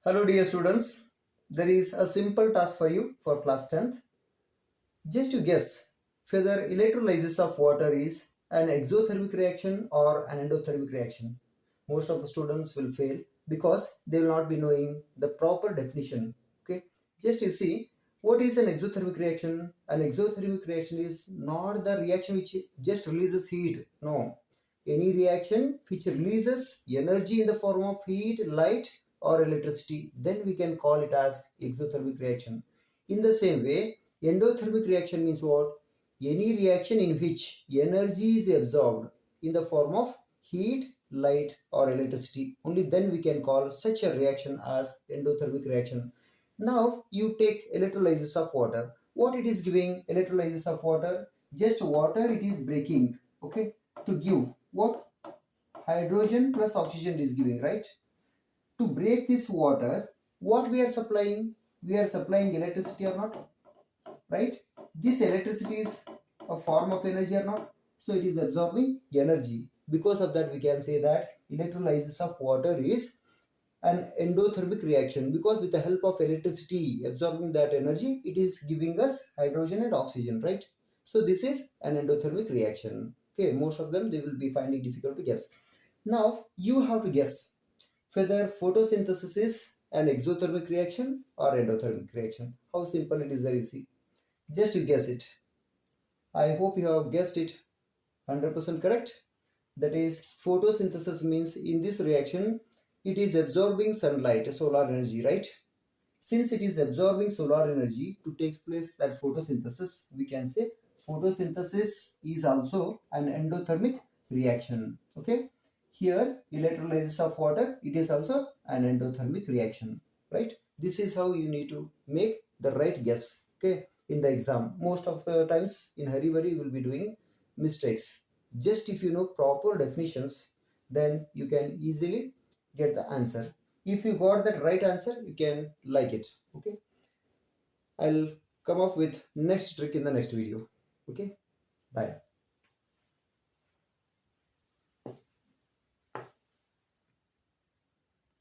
Hello dear students, there is a simple task for you for class 10th. Just to guess whether electrolysis of water is an exothermic reaction or an endothermic reaction. Most of the students will fail because they will not be knowing the proper definition. Okay, just you see what is an exothermic reaction. An exothermic reaction is not the reaction which just releases heat. No, any reaction which releases energy in the form of heat, light or electricity, then we can call it as exothermic reaction. In the same way, endothermic reaction means what? Any reaction in which energy is absorbed in the form of heat, light or electricity. Only then we can call such a reaction as endothermic reaction. Now you take electrolysis of water. What it is giving electrolysis of water? Just water it is breaking, okay, to give what? Hydrogen plus oxygen is giving, right? To break this water, what we are supplying? We are supplying electricity or not? Right? This electricity is a form of energy or not? So it is absorbing energy. Because of that, we can say that electrolysis of water is an endothermic reaction, because with the help of electricity absorbing that energy, it is giving us hydrogen and oxygen, right? So this is an endothermic reaction. Okay, most of them they will be finding difficult to guess. Now you have to guess whether photosynthesis is an exothermic reaction or endothermic reaction. How simple it is there, you see. Just you guess it. I hope you have guessed it 100% correct. That is, photosynthesis means in this reaction, it is absorbing sunlight, solar energy, right? Since it is absorbing solar energy to take place that photosynthesis, we can say photosynthesis is also an endothermic reaction. Okay. Here, electrolysis of water, it is also an endothermic reaction, right? This is how you need to make the right guess. Okay. In the exam, most of the times in hurry you will be doing mistakes. Just if you know proper definitions, then you can easily get the answer. If you got that right answer, you can like it. Okay, I'll come up with next trick in the next video. Okay, bye.